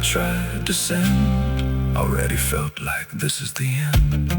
tried to send already felt like this is the end.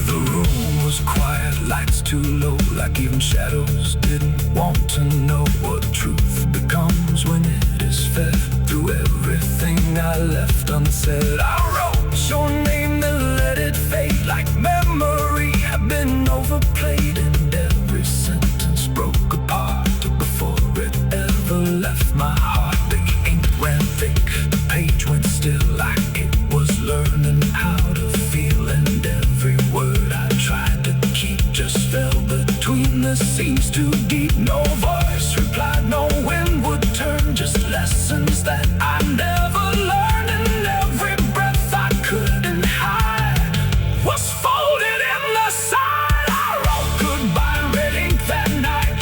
The room was quiet, lights too low, like even shadows didn't want to know what truth becomes when it is fed through everything I left unsaid. I wrote your name then let it fade like memory had been overplayed, and every sentence broke apart before it ever left my heart. The ink ran thick, the page went still, like it was learning how to feel, and every word I tried to keep just fell between the seams too deep. No voice replied, no wind would turn, just lessons that I never learned, and every breath I couldn't hide was folded in the side. I wrote goodbye in red ink that night,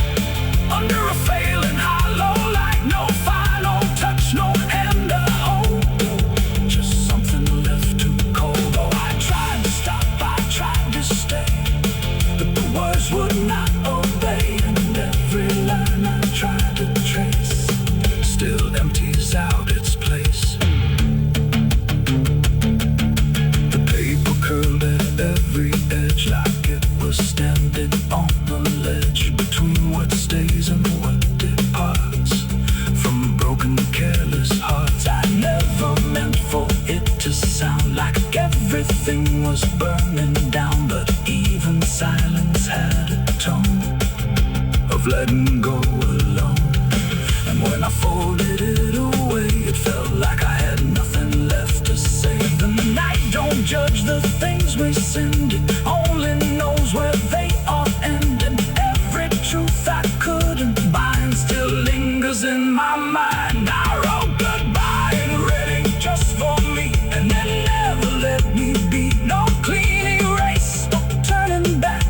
under a failing hollow light. No final touch, no hand to hold, just something left too cold. Oh, I tried to stop, I tried to stay, but the words would not obey, and every line I tried to trace still empties out its place. The paper curled at every edge, like it was standing on the ledge between what stays and what departs from broken, careless hearts. I never meant for it to sound like everything was burning down, but even silence had a tone of letting go alone. And when I folded it away, it felt like I had nothing left to say. The night don't judge the things we sinned, it only knows where they all end, and every truth I couldn't bind still lingers in my mind. I wrote goodbye in red ink just for me, and then never let me be. No clean erase, no turning back,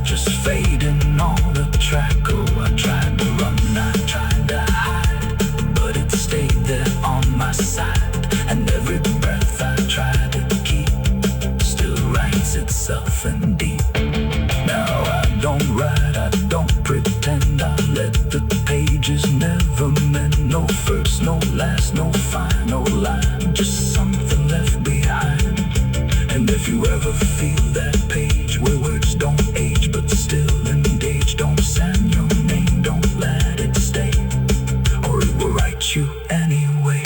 just fading on the track. Oh, I tried to run, I tried to hide, but it stayed there on my side, and every breath I tried to keep still writes itself in deep. Now I don't write, I don't pretend, I let the pages never mend. No first, no last, no final line, just something left behind. And if you ever feel that page where words don't age but still engage, don't send your name, don't let it stay, or it will write you anyway.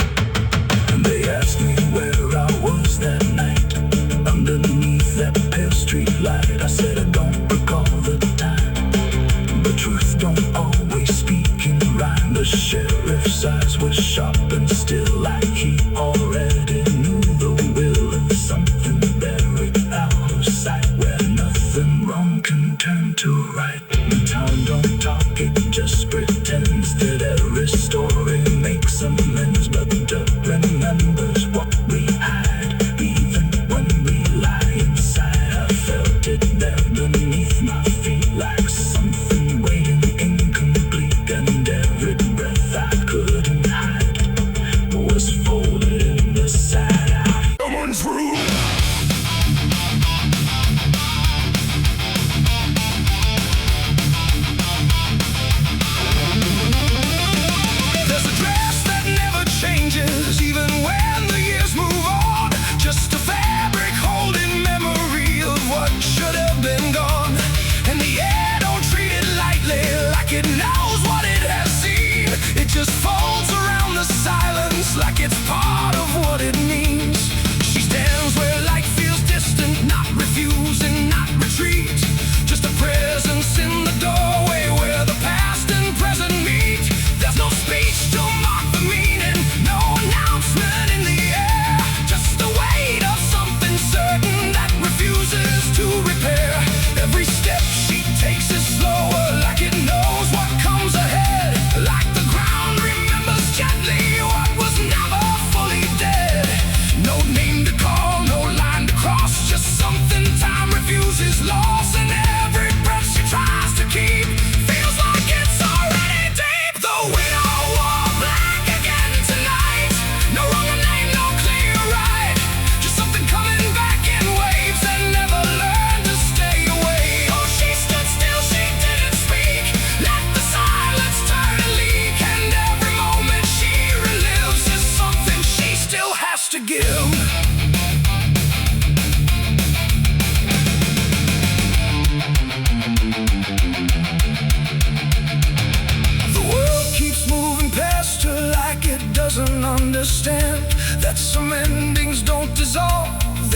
And they asked me where I was that night, underneath that pale street light.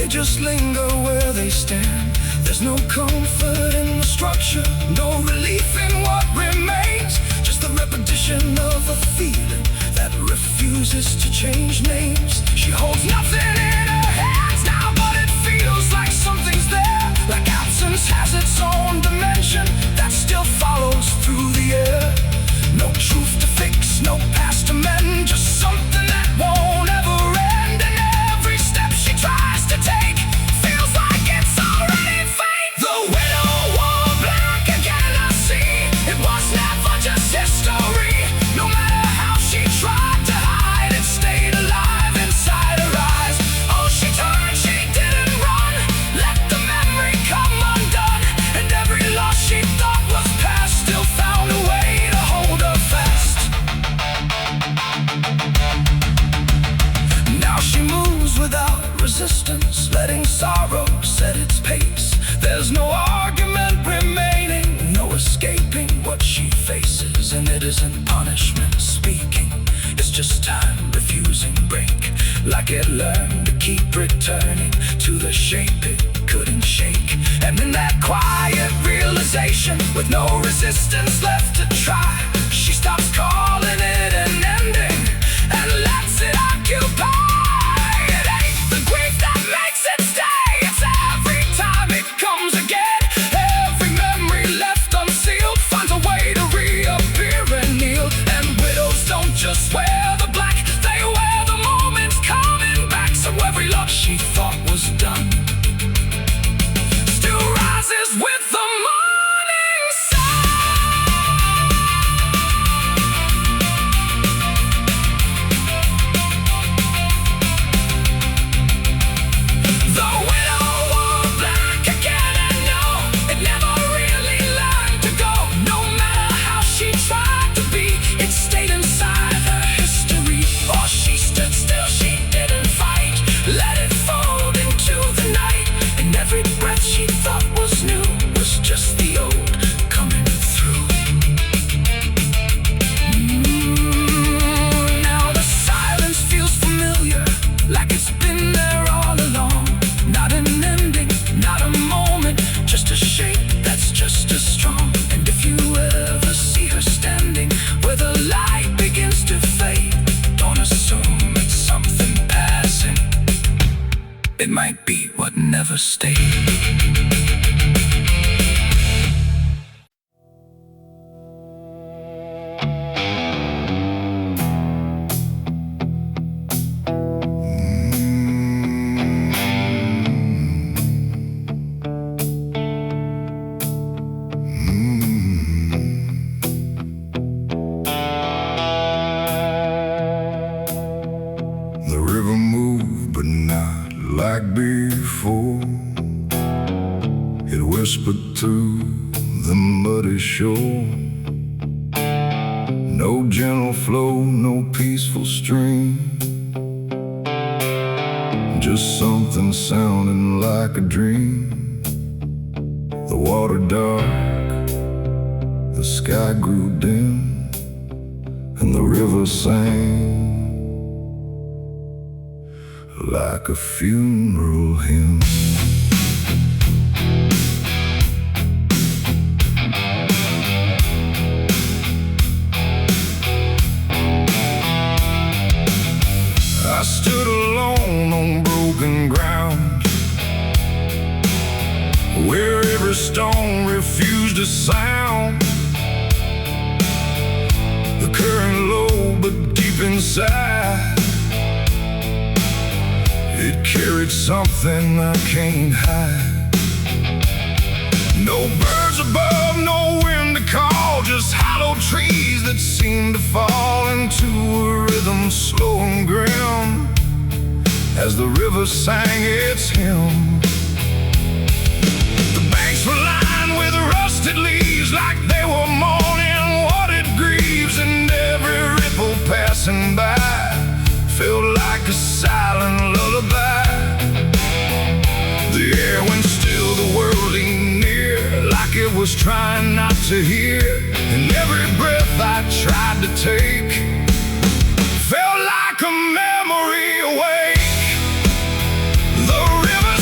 They just linger where they stand. There's no comfort in the structure, no relief in what remains. Just the repetition of a feeling that refuses to change names. She holds nothing in her hands now, but it feels like something's there. Like absence has its own dimension that still follows through the air. No truth to fix, no past to mend, just something that won't ever end. And every step she tries to take feels like it's already fate. The widow wore black again, I see. It was never just history. No matter how she tried to hide, it stayed alive inside her eyes. Oh, she turned, she didn't run. Let the memory come undone. And every loss she thought was past still found a way to hold her fast. Now she moves without resistance, letting sorrow set its pace. There's no argument remaining, no escaping what she faces. And it isn't punishment speaking, it's just time refusing break. Like it learned to keep returning to the shape it couldn't shake. And in that quiet realization, with no resistance left to try, she stops calling it an ending and lets it occupy. It ain't the grief that makes it stay, it's every time it comes again. Every memory left unsealed finds a way to reappear and kneel. And widows don't just wear the black, they wear the moments coming back. So every loss she thought was done still rises with the morning sun. The widow wore black again, and no, it never really learned to go. No matter how she tried to be, it stayed inside her history. Or she stood still, she didn't fight, let it fold into the night. And every breath she thought was new was just the old coming through. Now the silence feels familiar, like it's been there all along. Not an ending, not a moment, just a shape that's just as strong. And if you ever see her standing where the light begins to fade, don't assume it's something passing. It might be what never stayed. The river moved, but not like before. It whispered to the muddy shore. No gentle flow, no peaceful stream, just something sounding like a dream. The water dark, the sky grew dim, and the river sang like a funeral hymn. I stood alone on broken ground, where every stone refused a sound. The current low, but deep inside, it carried something I can't hide. No birds above, no wind to call, just hollow trees that seemed to fall into a rhythm slow and grim as the river sang its hymn. The banks were lined with rusted leaves, like they were mourning what it grieves, and every ripple passing by felt like a silent lullaby. The air went still, the world leaned near, like it was trying not to hear. And every breath I tried to take felt like a memory awake. The river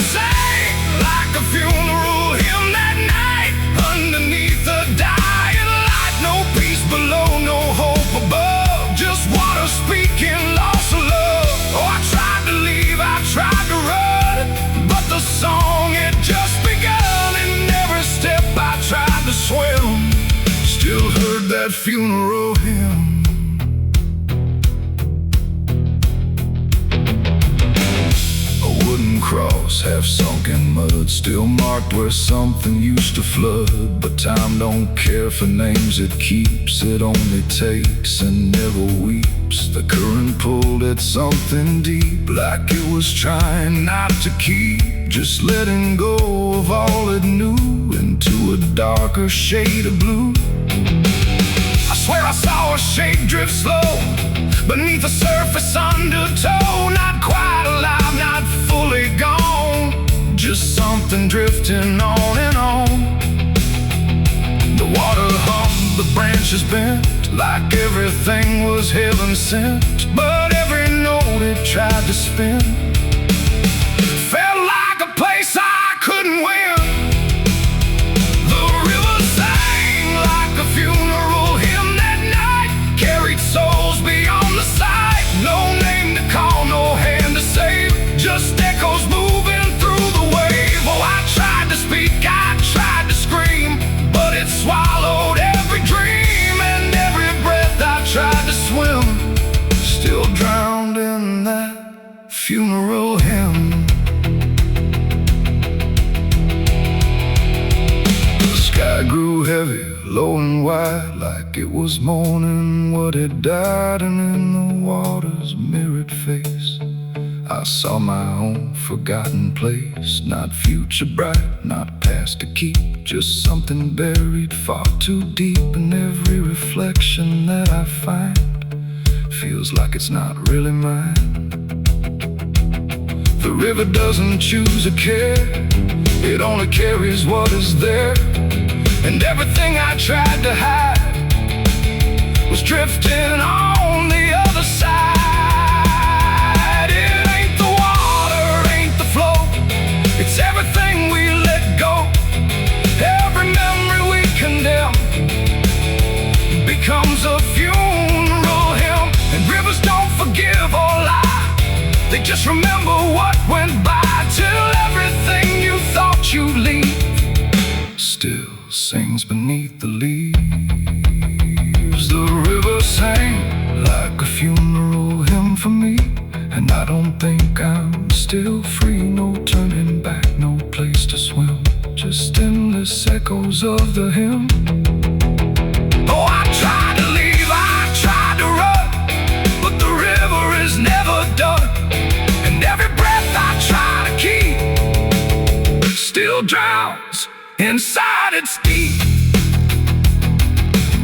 funeral hymn. A wooden cross, half sunk in mud, still marked where something used to flood. But time don't care for names it keeps, it only takes and never weeps. The current pulled at something deep, like it was trying not to keep, just letting go of all it knew into a darker shade of blue. I swear I saw a shape drift slow beneath the surface undertow, not quite alive, not fully gone, just something drifting on and on. The water hummed, the branches bent, like everything was heaven sent. But every note it tried to spin felt like a place I couldn't win. The river sang like a funeral hymn that night, carried souls beyond the sight. No name to call, no hand to save, just echoes moving through the wave. Oh, I tried to speak, I tried to scream, but it swallowed every dream, and every breath I tried to swim, still drowned in that funeral hymn. The sky grew heavy, low and wide, like it was mourning what had died. And in the water's mirrored face, I saw my own forgotten place. Not future bright, not past to keep, just something buried far too deep. And every reflection that I find feels like it's not really mine. The river doesn't choose a care, it only carries what is there. And everything I tried to hide was drifting on the other side. It ain't the water, ain't the flow, it's everything we let go. Every memory we condemn becomes a funeral hymn. And rivers don't forgive or lie, they just remember what went by, till everything you thought you'd leave still sings beneath the leaves. The river sang like a funeral hymn for me, and I don't think I'm still free. No turning back, no place to swim, just endless echoes of the hymn. Oh, I tried to leave, I tried to run, but the river is never done. And every breath I try to keep still drowns inside its deep.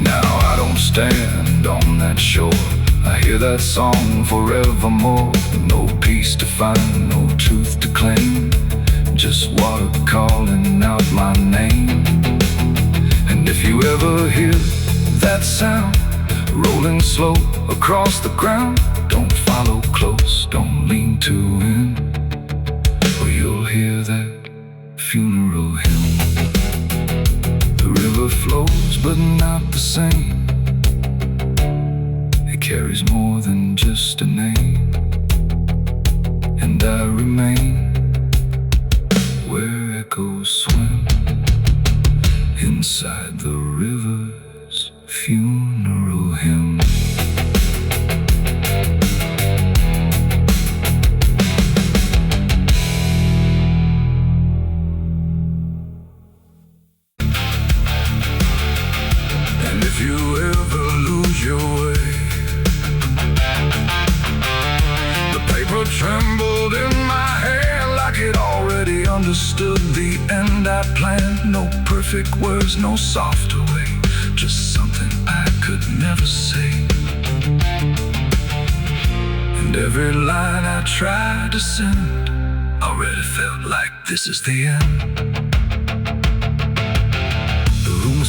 Now I don't stand on that shore, I hear that song forevermore. No peace to find, no truth to claim, just water calling out my name. And if you ever hear that sound rolling slow across the ground, don't follow close, don't lean too in, or you'll hear that funeral hymn. The river flows, but not the same, it carries more than just a name. And I remain where echoes swim, inside the river's funeral hymn. If you ever lose your way, the paper trembled in my hand like it already understood the end I planned. No perfect words, no softer way, just something I could never say. And every line I tried to send already felt like this is the end.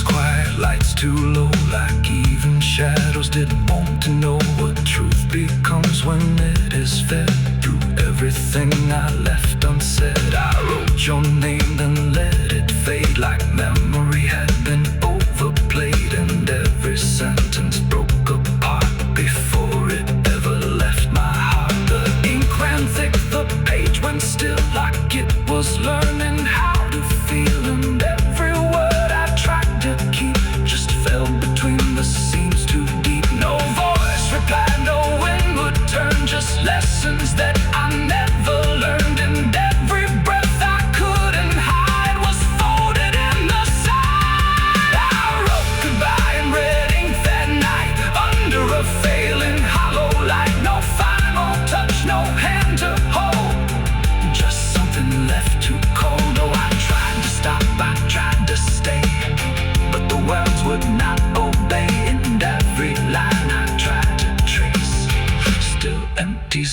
Quiet, lights too low, like even shadows didn't want to know what truth becomes when it is fed. Through everything I left unsaid, I wrote your name, then let it fade, like memory had been overplayed. And every sentence broke apart before it ever left my heart. The ink ran thick, the page went still, like it was learning how to feel. And every word I tried to keep just fell between the seams.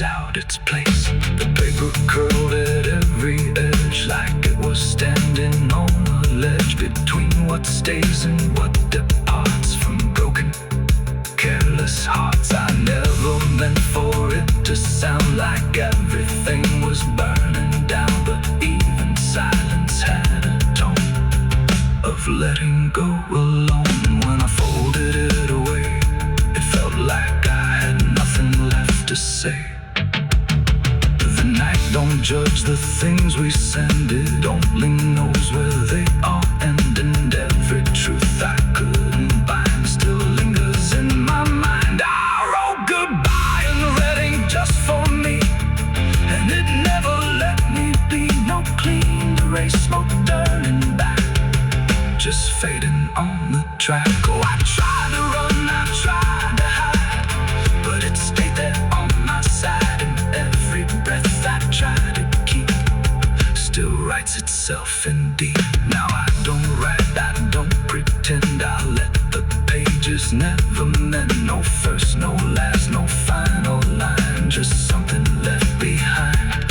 figures out its place. The paper curled at every edge like it was standing on a ledge between what stays and what departs from broken, careless hearts. I never meant for it to sound like everything was burning down, but even silence had a tone of letting go alone. When I folded it away, it felt like I had nothing left to say. The night don't judge the things we send, it only knows where they all end. And every truth I couldn't bind still lingers in my mind. I wrote goodbye in red ink just for me, and it never let me be. No clean erase, smoke turning back, just fading on the track. Oh, I tried to run, I tried to hide, but it stayed there on my side. And every breath I tried to keep still writes itself indeed. Now I don't write, I don't pretend. I let the pages never meant no first, no last, no final line, just something left behind.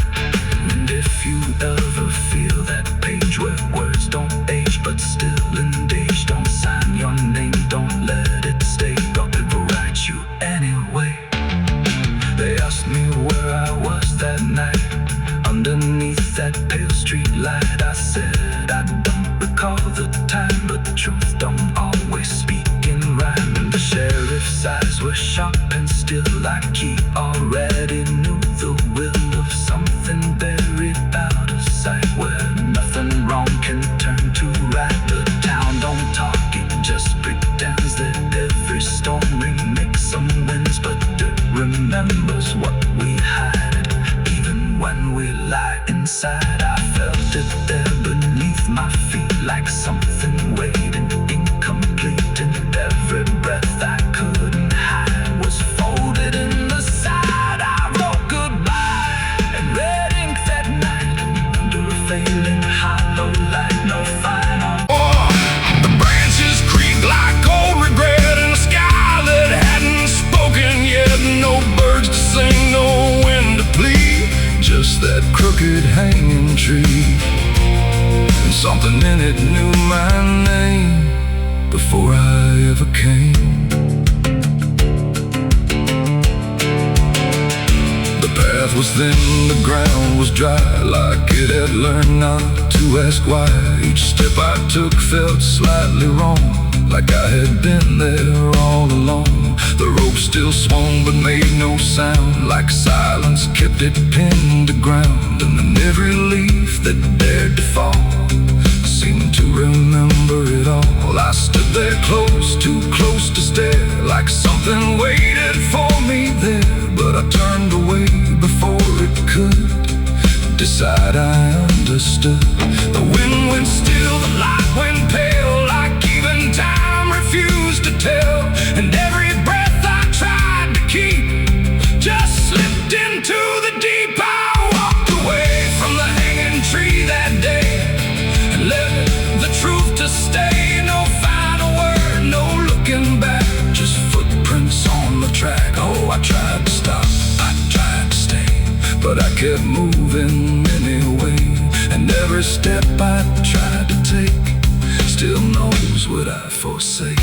And if you ever feel that page where words don't age but still engage, don't sign your name, don't let it stay. God will write you anyway. They asked me where I was that night, underneath that pale street light. I said I don't recall the time, but the truth don't always speak in rhyme. And the sheriff's eyes were sharp and still, like he already knew the will of something buried out of sight, where nothing wrong can turn to right. The town don't talk, it just pretends that every storm makes some winds, but it remembers what we hide. Even when we lie inside, I felt it there beneath my feet, like something waiting incomplete. And every breath I couldn't hide was folded in the side. I wrote goodbye in red ink that night, under a failing hollow light, no final. Oh, the branches creak like old regret in a sky that hadn't spoken yet. No birds to sing, no wind to plead, just that crooked hanging tree. And something in it knew my name before I ever came. The path was thin, the ground was dry, like it had learned not to ask why. Each step I took felt slightly wrong, like I had been there all along. The rope still swung but made no sound, like silence kept it pinned to ground. And then every leaf that dared to fall seemed to remember it all. I stood there close, too close to stare, like something waited for me there. But I turned away before it could decide I understood. The wind went still, the light went pale, like even time refused to tell. And every breath I tried to keep just slipped into the deep. I walked away from the hanging tree that day and let the truth to stay. No final word, no looking back, just footprints on the track. Oh, I tried to stop, I tried to stay, but I kept moving anyway. And every step I tried to take still knows what I forsake.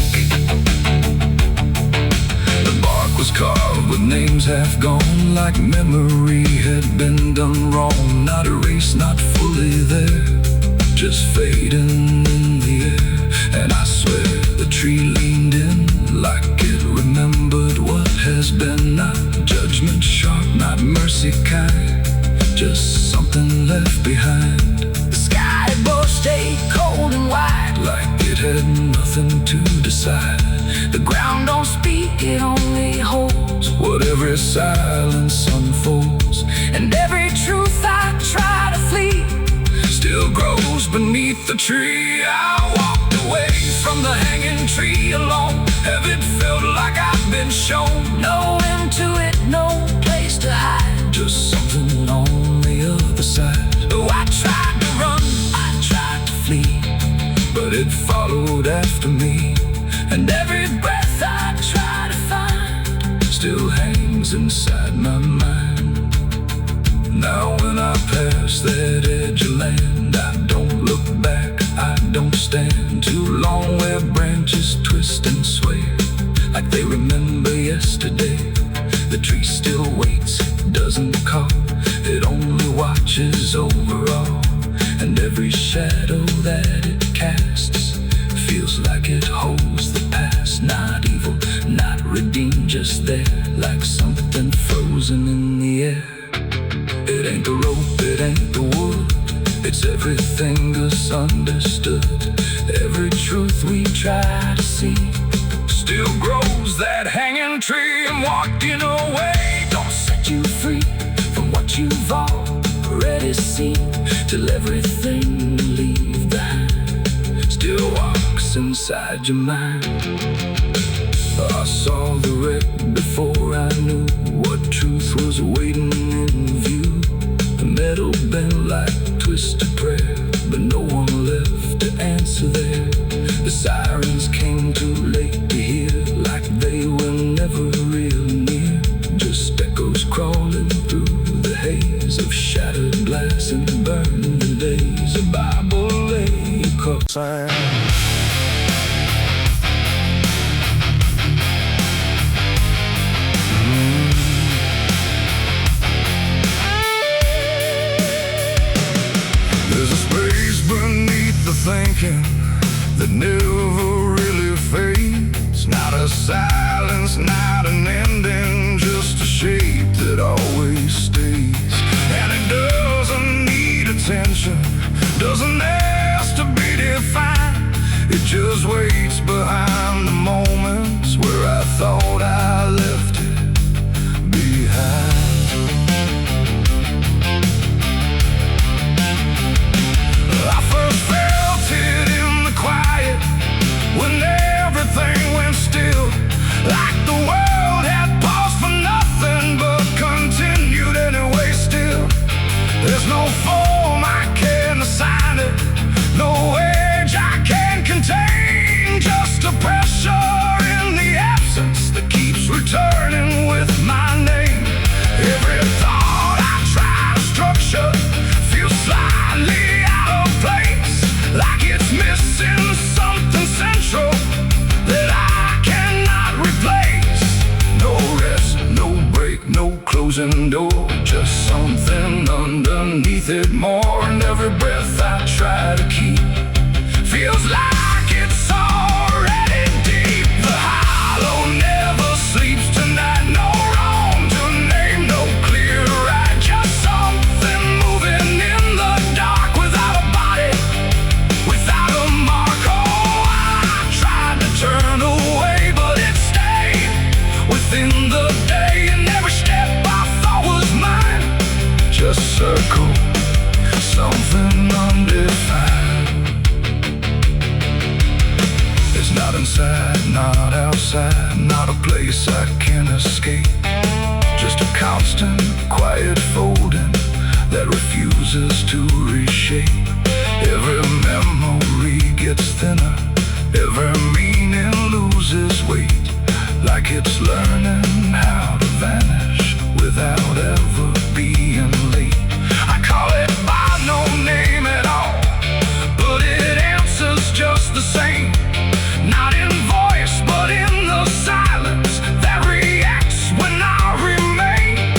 The bark was carved with names half gone, like memory had been done wrong. Not erased, not fully there, just fading in the air. And I swear the tree leaned in, like it remembered what has been. Not judgment sharp, not mercy kind, just something left behind. The sky both stayed cold and white, like it had nothing to decide. The ground don't speak, it only holds what every silence unfolds. And every truth I try to flee still grows beneath the tree. I walked away from the hanging tree alone. Have it felt like I've been shown no end to it, no place to hide, just something on the other side. Oh, I tried to run, I tried to flee, but it followed after me. And every breath I try to find still hangs inside my mind. Now when I pass that edge of land, I don't look back, I don't stand too long where branches twist and sway like they remember yesterday. The tree still waits, doesn't call, it only watches over all. And every shadow that it casts feels like it holds the past. Not evil, not redeemed, just there like something frozen in the air. It ain't the rope, it ain't the wood, it's everything misunderstood. Every truth we try to see still grows that hanging tree, and walking away don't set you free from what you've already seen, till everything you leave behind still walks inside your mind. I saw the wreck before I knew what truth was waiting in view. The metal bent like twisted prayer, but no one left to answer there. The sirens came too late to hear, like they were never real near. Just echoes crawling through the haze of shattered glass and burned days. A Bible lay across There's a space beneath the thinking that never really fades. Not a silence, not an ending, just a shape that always stays. And it doesn't need attention, doesn't ask to be defined. It just waits behind the moments where I thought I left it behind. I first felt it in the quiet, when everything went still, like the world had paused for nothing but continued anyway still. There's no form I can assign it, no age I can contain, just a pressure in the absence that keeps returning with my name. Every thought I try to structure feels slightly out of place, like it's missing something central that I cannot replace. No rest, no break, no closing door, just something underneath it more. And every breath I try to keep feels like it's already deep. The hollow never sleeps tonight, no wrong to name, no clear right, just something moving in the dark without a body, without a mark. Oh, I tried to turn away, but it stayed within the day, and every step I thought was mine just circle something undefined. It's not inside, not outside, not a place I can escape, just a constant quiet folding that refuses to reshape. Every memory gets thinner, every meaning loses weight, like it's learning how to vanish without ever being late. I call it by no name at all, but it answers just the same. Not in voice, but in the silence that reacts when I remain.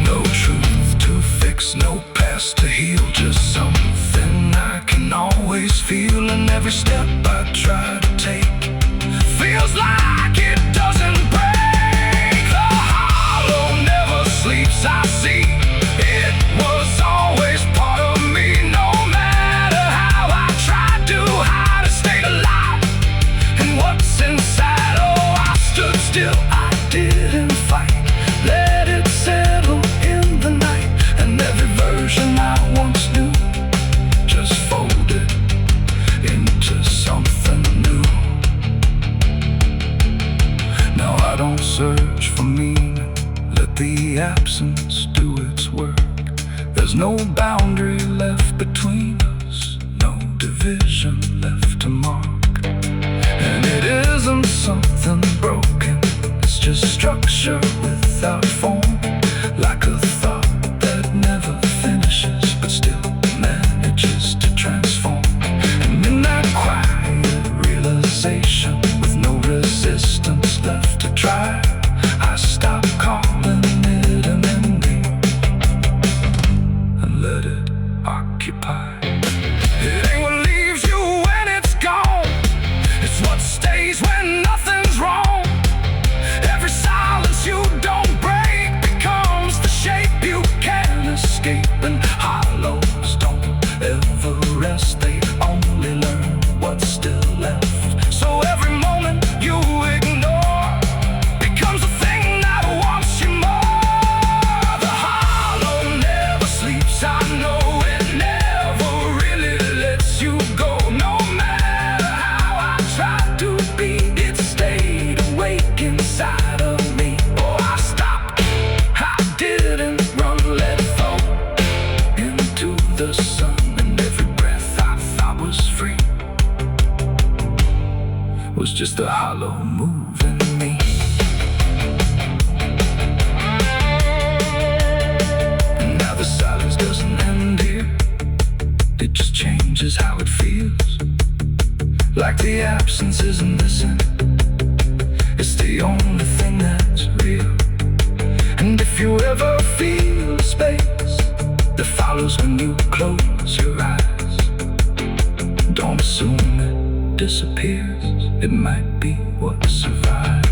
No truth to fix, no past to heal, just something I can always feel. And every step I try to take feels like it doesn't break. The hollow never sleeps, I see. It was always part of me, no matter how I tried to hide or stay alive. And what's inside, oh, I stood still, I didn't fight, let it settle in the night. And every version I once knew just folded into something new. Now I don't search for meaning, let the absence do its work. There's no boundary left between us, no division left to mark. And it isn't something broken, it's just structure without form, like a thought that never was just a hollow move in me. And now the silence doesn't end here, it just changes how it feels. Like the absence isn't missing, it's the only thing that's real. And if you ever feel a space that follows when you close your eyes, don't assume it disappears, it might be what survives.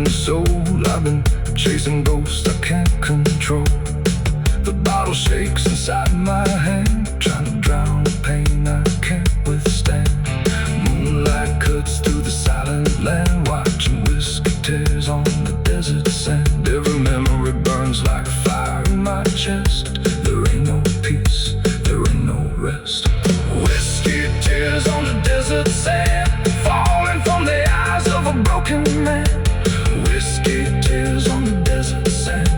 Soul, I've been chasing ghosts I can't control. The bottle shakes inside my hand, trying to drown the pain I can't withstand. Moonlight cuts through the silent land, watching whiskey tears on the desert sand. Every memory burns like fire in my chest. There ain't no peace, there ain't no rest. Whiskey tears on the desert sand, falling from the eyes of a broken man. Whiskey tears on the desert sand,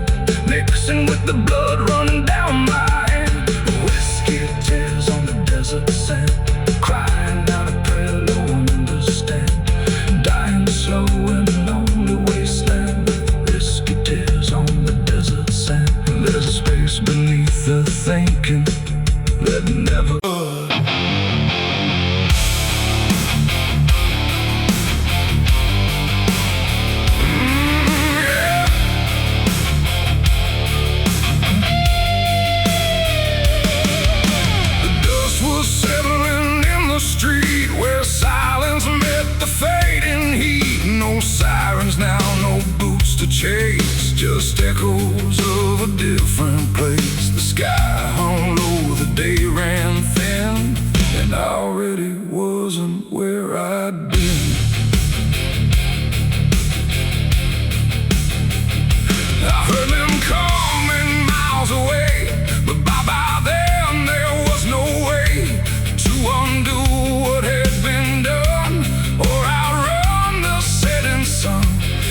mixing with the blood running down my hand. Whiskey tears on the desert sand, crying out a prayer no one understands. Dying slow in a lonely wasteland, whiskey tears on the desert sand. There's a space beneath the thinking that never street where silence met the fading heat. No sirens now, no boots to chase, just echoes of a different place. The sky hung low, the day ran thin, and I already wasn't where I'd been. I heard them coming miles away, but by then there was no way to undo what had been done or outrun the setting sun.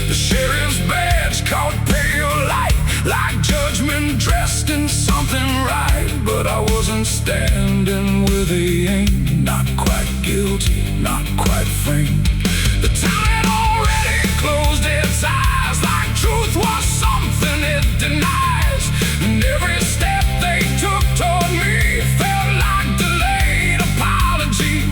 The sheriff's badge caught pale light, like judgment dressed in something right. But I wasn't standing where they aimed, not quite guilty, not quite framed. The town had already closed its eyes, like truth was something it denies. And every step they took toward me felt like delayed apology.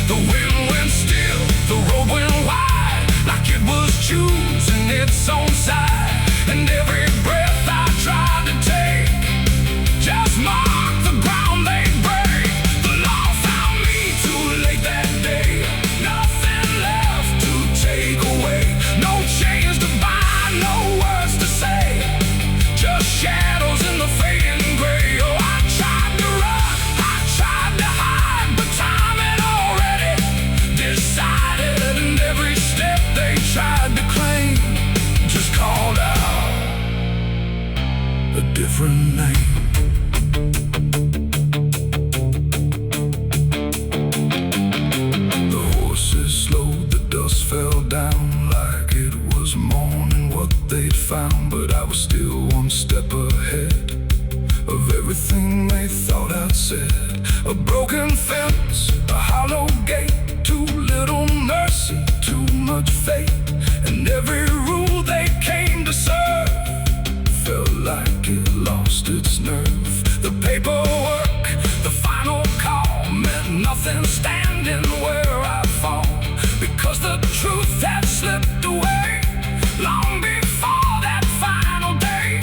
The wind went still, the road went wide, like it was choosing its own side. And every breath I tried to take just marked the ground they'd break. The law found me too late that day, nothing left to take away. No chains to bind, no words to say, just shadows in the fading gray. Oh, I tried to run, I tried to hide, but time had already decided. And every step they tried to claim just called out a different name. The horses slowed, the dust fell down like it was morning what they'd found. But I was still one step ahead of everything they thought I'd said. A broken fence, a hollow gate, too little mercy, too much fate. And every rule they came to serve felt like it lost its nerve. The paperwork, the final call, meant nothing standing where I fall, because the truth had slipped away long before that final day.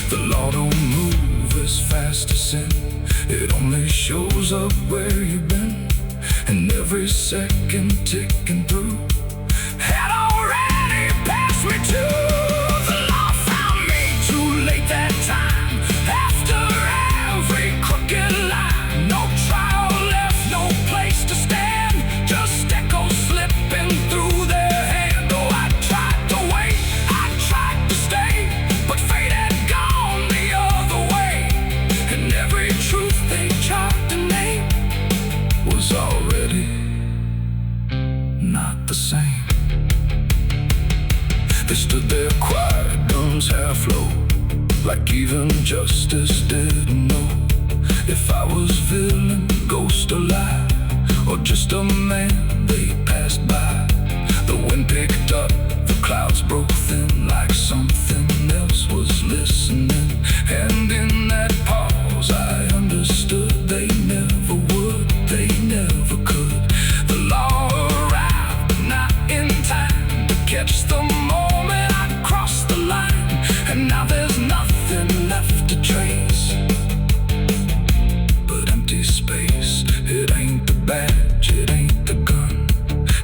The law don't move as fast as sin, it only shows up where you've been. And every second ticking through They stood there quiet, guns half low, like even justice didn't know if I was villain, ghost or lie, or just a man they passed by. The wind picked up, the clouds broke thin, like something else was listening. And in that pause I understood they never would, they never could. The law arrived, but not in time to catch the moment I crossed the line. And now there's nothing left to trace but empty space. It ain't the badge, it ain't the gun,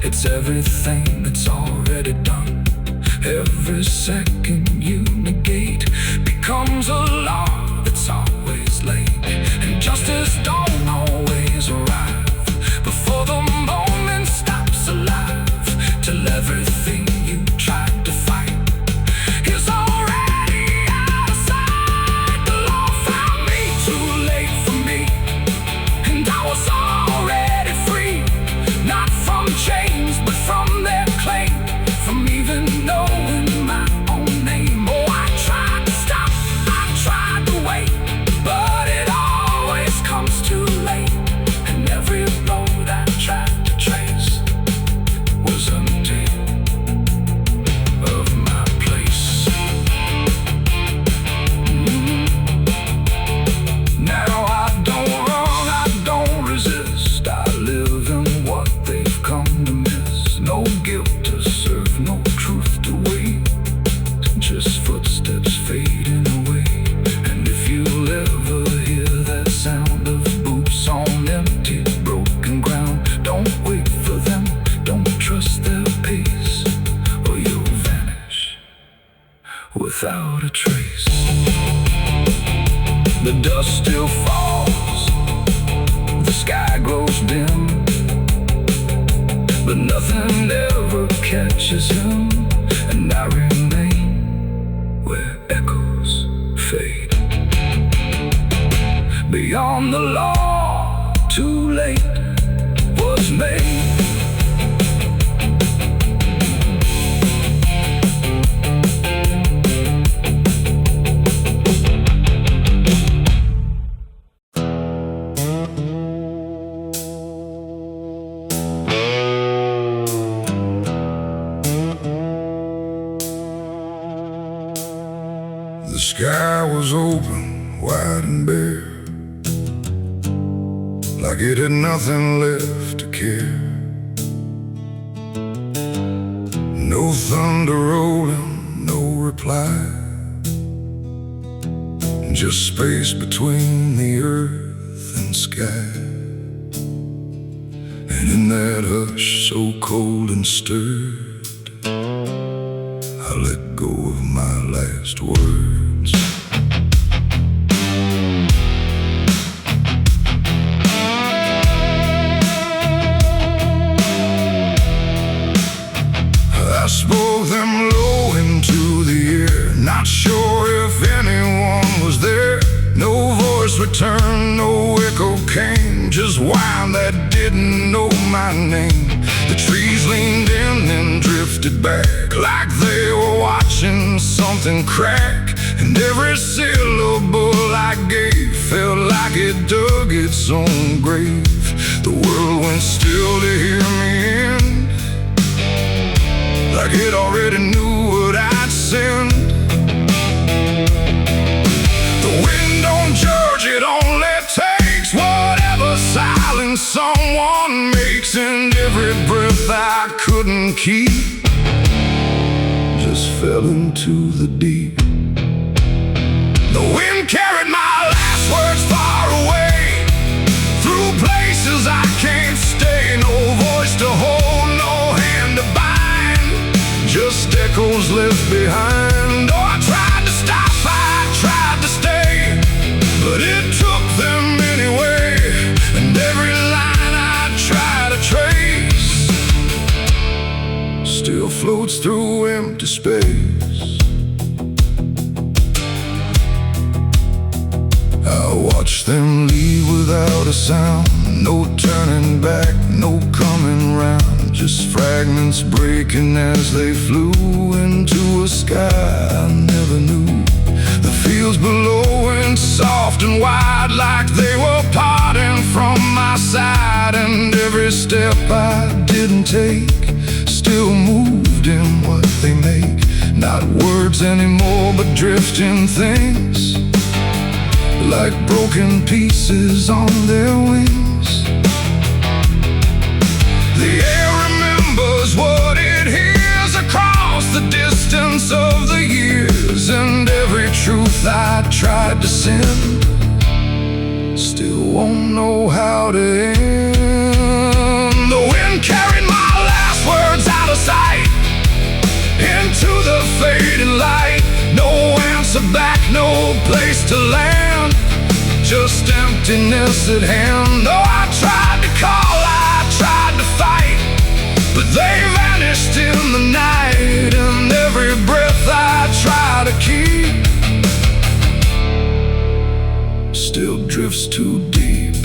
it's everything that's already done. Every second you negate becomes a law that's always late. And justice don't always arrive before the moment stops alive, till everything you tried to fight is already out of sight. The law found me too late for me, and I was already free, not from chains but from their claim, from even knowing my own name. Oh, I tried to stop, I tried to wait, but it always comes too late. And every road I tried to trace was empty of my place. Now I don't run, I don't resist, I live in what they've come to miss. No guilt to serve, no truth to wait, just footsteps fading away. And if you'll ever hear that sound of boots on empty, broken ground, don't wait for them, don't trust their pace, or you'll vanish without a trace. The dust still falls, the sky grows dim, but nothing ever catches him. And I remain where echoes fade. Beyond the law, too late was made. The sky was open, wide and bare, like it had nothing left to care. No thunder rolling, no reply, just space between the earth and sky. And in that hush so cold and stirred, I let go of my last words. I spoke them low into the air, not sure if anyone was there. No voice returned, no echo came, just wind that didn't know my name. The trees leaned in and drifted back, like they were watching something crack. And every syllable I gave felt like it dug its own grave. The world went still to hear me end, like it already knew what I'd send. The wind don't judge, it only takes whatever silence someone makes. And every breath I couldn't keep just fell into the deep. The wind carried my last words far away, through places I can't stay. No voice to hold, no hand to bind, just echoes left behind. Oh, I tried to stop, I tried to stay, but it took them anyway. And every line I try to trace still floats through empty space. I watch them leave without a sound, no turning back, no coming round. just fragments breaking as they flew into a sky I never knew. The fields below went soft and wide, like they were parting from my side. And every step I didn't take still moved in what they make. Not words anymore, but drifting things, like broken pieces on their wings. The air remembers what it hears across the distance of the years. And every truth I tried to send still won't know how to end. The wind carried my last words out of sight into the fading light. No answer back, no place to land, just emptiness at hand. Oh, I tried to call, I tried to fight, but they vanished in the night. And every breath I try to keep still drifts too deep.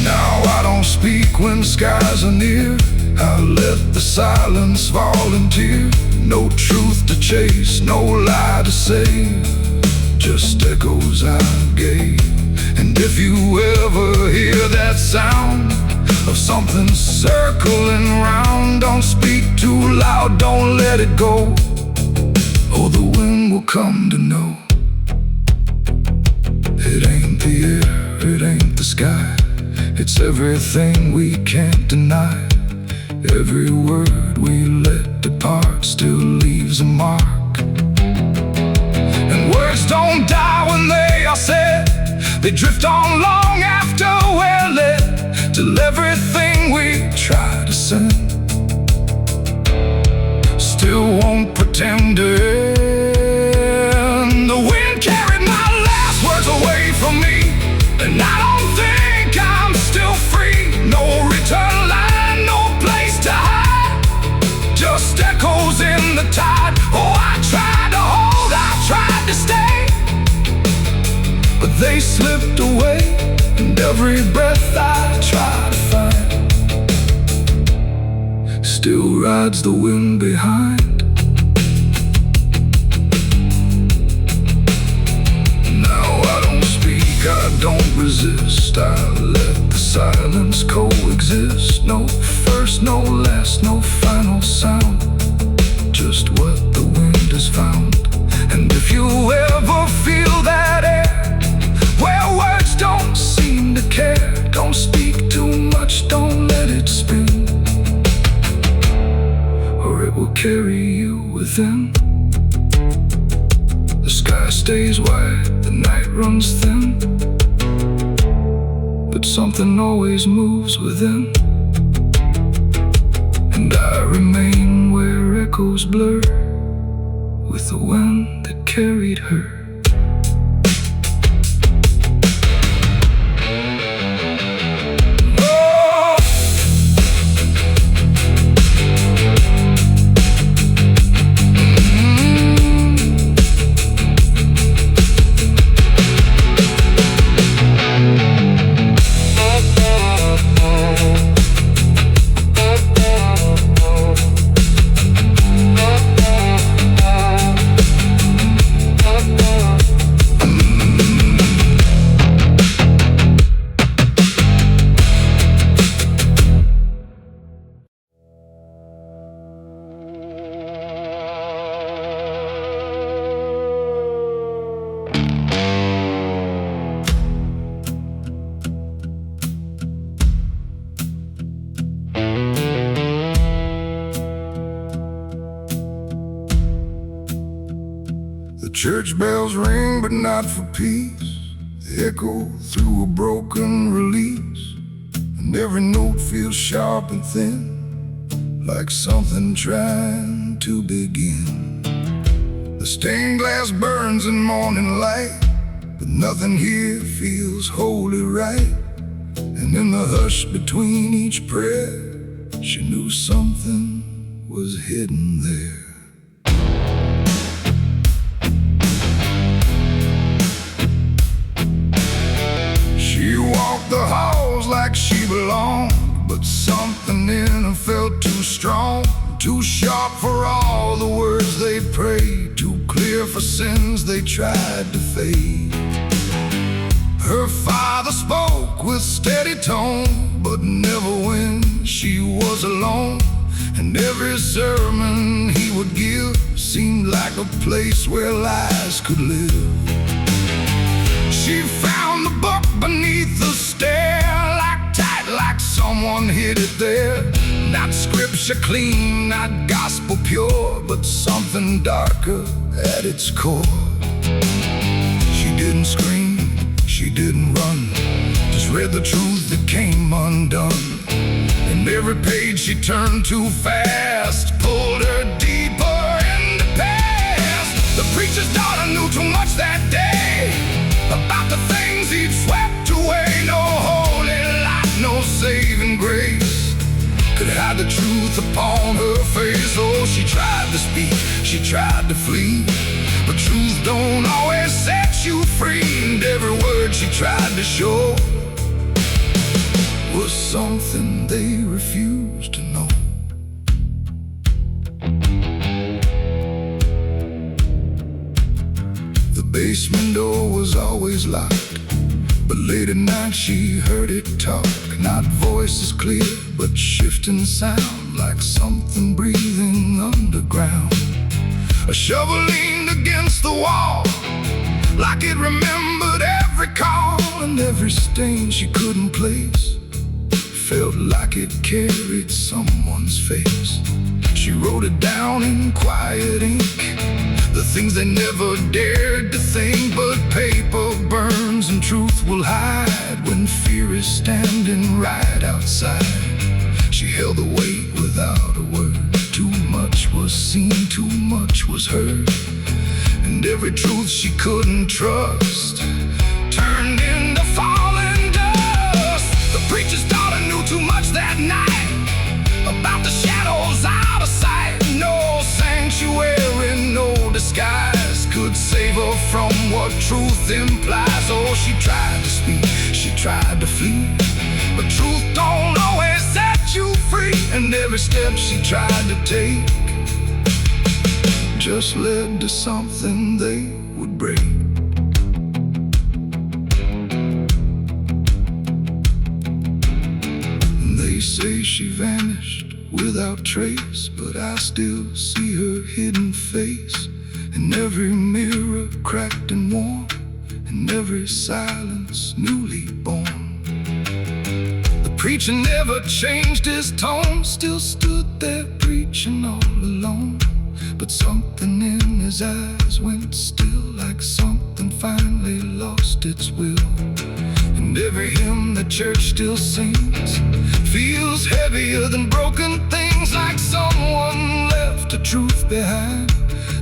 Now I don't speak when skies are near. I let the silence volunteer. No truth to chase, no lie to save, just echoes I gave. And if you ever hear that sound of something circling round, don't speak too loud, don't let it go, or the wind will come to know. It ain't the air, it ain't the sky, it's everything we can't deny. Every word we let depart still leaves a mark. And words don't die when they are said, they drift on long after we're led, till everything we try to send still won't pretend to end. The wind carried my last words away from me, and I don't think I'm still free. No return line, no place to hide, just echoes in the tide. Oh, I tried to hold, I tried to stay, but they slipped away. And every breath I try to find still rides the wind behind. Now I don't speak, I don't resist, I let the silence coexist. No first, no last, no final sound, just what the wind has found. And if you ever feel that air where words don't seem to care, don't speak too much, don't let it spin, or it will carry you within. The sky stays wide, the night runs thin, but something always moves within. And I remain where echoes blur with the wind that carried her. Church bells ring, but not for peace. They echo through a broken release, and every note feels sharp and thin, like something trying to begin. The stained glass burns in morning light, but nothing here feels wholly right. And in the hush between each prayer, she knew something was hidden there. but something in her felt too strong, too sharp for all the words they prayed, too clear for sins they tried to fade. Her father spoke with steady tone, but never when she was alone. And every sermon he would give seemed like a place where lies could live. She found the book beneath the stair, like tight, like someone hid it there. Not scripture clean, not gospel pure, but something darker at its core. She didn't scream, she didn't run, just read the truth that came undone. And every page she turned too fast pulled her deeper in the past. The preacher's daughter knew too much that day about the things he'd swept away. No holy light, no saving grace could hide the truth upon her face. Oh, she tried to speak, she tried to flee, but truth don't always set you free. And every word she tried to show was something they refused to know. The basement door was always locked, but late at night she heard it talk. Not voices clear, but shifting sound, like something breathing underground. A shovel leaned against the wall, like it remembered every call. And every stain she couldn't place felt like it carried someone's face. She wrote it down in quiet ink, the things they never dared to think. But paper burns and truth will hide when fear is standing right outside. She held the weight without a word. Too much was seen, too much was heard, and every truth she couldn't trust turned into falling dust. The preacher's daughter knew too much that night about the shadows out of sight. No sanctuary, no disguise could save her from what truth implies. Oh, she tried to speak, she tried to flee, but truth don't always set you free. And every step she tried to take just led to something they would break. They say she vanished without trace, but I still see her hidden face in every mirror cracked and worn, in every silence newly born. The preacher never changed his tone, still stood there preaching all alone. But something in his eyes went still, like something finally lost its will. And every hymn the church still sings feels heavier than broken things, like someone left a truth behind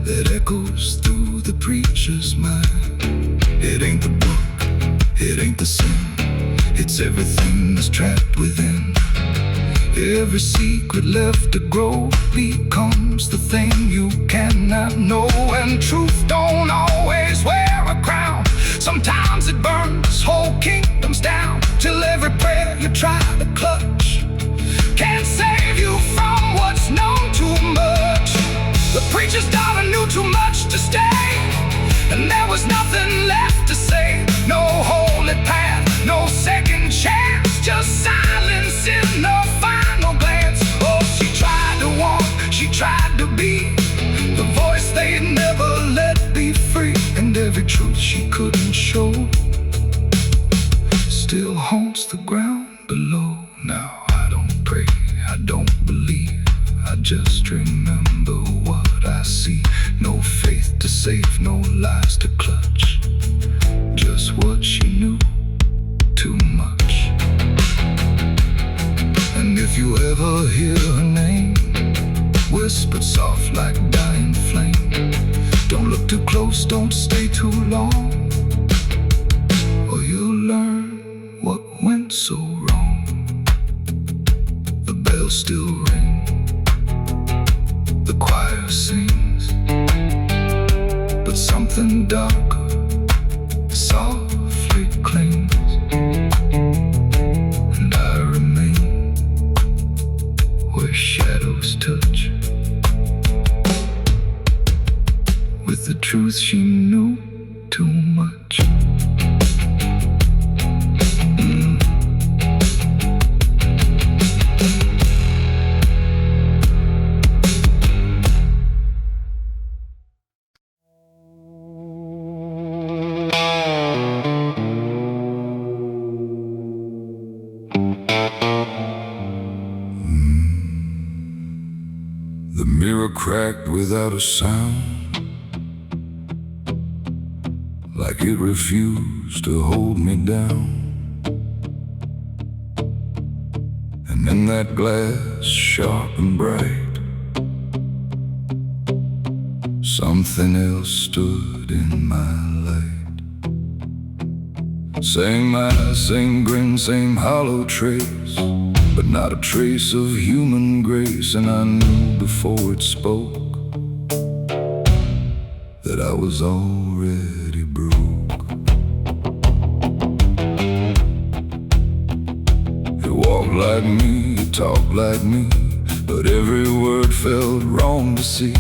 that echoes through the preacher's mind. It ain't the book, it ain't the sin, it's everything that's trapped within. Every secret left to grow becomes the thing you cannot know. And truth don't always wear a crown, sometimes it burns whole kingdoms down, till every prayer you try to clutch can't save you from what's known too much. The preacher's daughter knew too much to stay, and there was nothing left to say. No holy path, no second chance, just silence in the final glance. Oh, she tried to walk, she tried to be the voice they'd never let be free. And every truth she couldn't show still haunts the ground below. Now I don't pray, I don't believe, I just remember what I see. No faith to save, no lies to clutch, just what she knew, too much. And if you ever hear her name whispered soft like dying flame, don't look too close, don't stay too long, or you'll learn what went so wrong. The bells still ring, the choir sings, but something darker softly clings. And I remain without a sound, like it refused to hold me down. And in that glass, sharp and bright, something else stood in my light. Same eyes, same grin, same hollow trace, but not a trace of human grace. And I knew before it spoke that I was already broke. It walked like me, it talked like me, but every word felt wrong to see.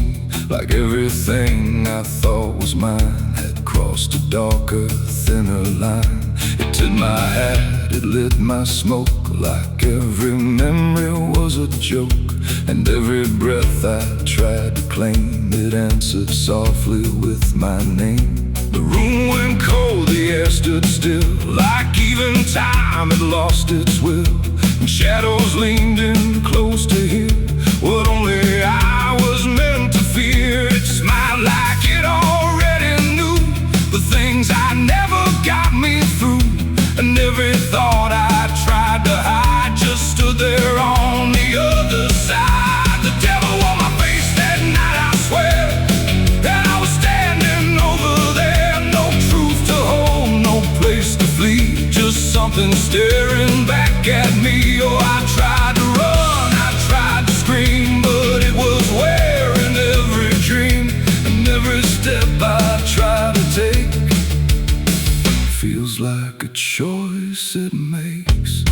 Like everything I thought was mine had crossed a darker, thinner line. It tipped my hat, it lit my smoke, like every memory was a joke. And every breath I tried to claim, it answered softly with my name. The room went cold, the air stood still, like even time had lost its will. And shadows leaned in close to hear what only I was meant to fear. It smiled like it already knew the things I never got me through. And every thought I tried to hide just stood there on the other side. The devil on my face that night, I swear, and I was standing over there. No truth to hold, no place to flee, just something staring back at me. Oh, I tried to run, I tried to scream, but it was wearing every dream. And every step I tried to take feels like a choice it makes.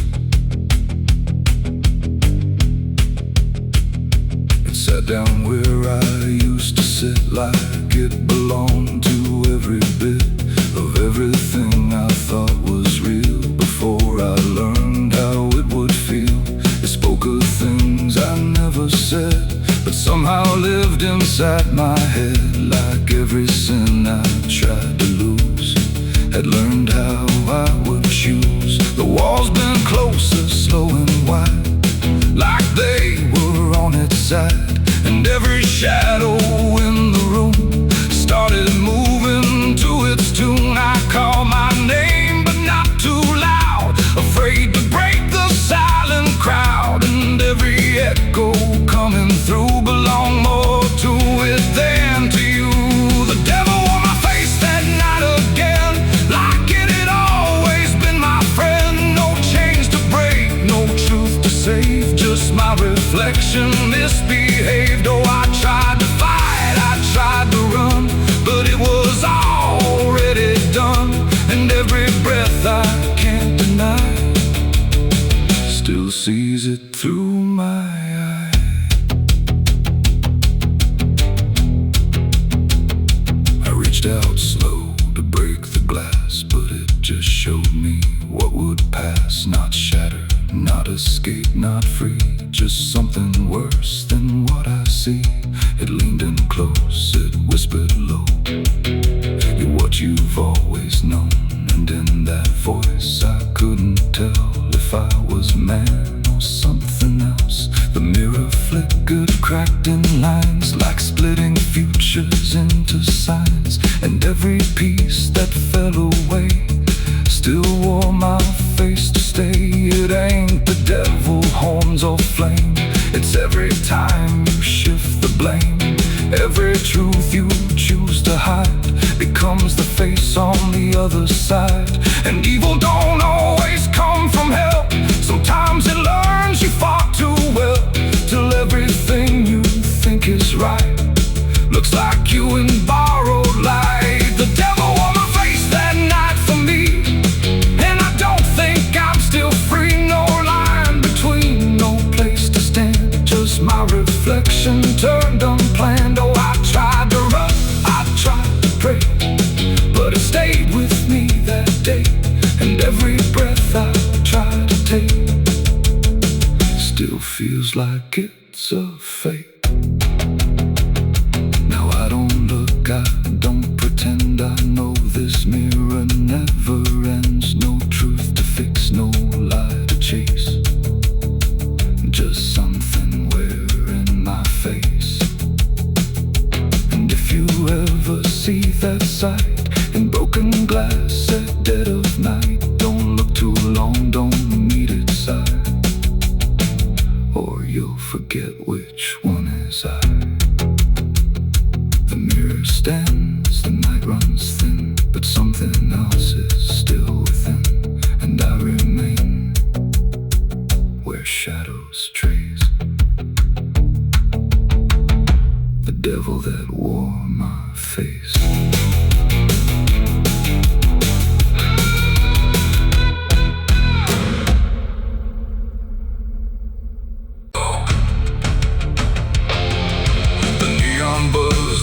It sat down where I used to sit, like it belonged to every bit of everything I thought was real. Before I learned how it would feel, it spoke of things I never said, but somehow lived inside my head. Like every sin I tried to lose, had learned how I would choose. The walls bent closer, slow and wide, like they were on its side. And every shadow in the room started moving to its tune. I called my name, but not too loud, afraid to break the silent crowd. And every echo coming through belonged more to it than to you. The devil on my face that night again, like it had always been my friend. No chains to break, no truth to save, just my reflection misbehaved. Oh, I tried to fight, I tried to run, but it was already done. And every breath I can't deny still sees it through my eye. I reached out slow to break the glass, but it just showed me what would pass. Not shatter, not escape, not free, just something worse than what I see. It leaned in close, it whispered low, you're what you've always known. And in that voice I couldn't tell if I was man or something else. The mirror flickered, cracked in lines, like splitting futures into signs. And every piece that fell away still wore my face to stay. It ain't the devil, horns or flame, it's every time you shift the blame. Every truth you choose to hide becomes the face on the other side. And evil don't always come from hell, sometimes it learns you far too well, till everything you think is right looks like you in borrowed light. The devil on my face that night for me, and I don't think I'm still free. No line between, no place to stand, just my reflection turned unplanned. Oh, I tried to run, I tried to pray, but it stayed with me that day. And every breath I try to take still feels like it's a fake. Now I don't look, I don't pretend, I know this mirror never ends. No truth to fix, no lie to chase, just something wearing my face. dead of night. Don't look too long, don't meet its eye, or you'll forget which one is I. The mirror stands, the night runs thin, but something else is still within, and I remain where shadows trace. The devil that wore my face.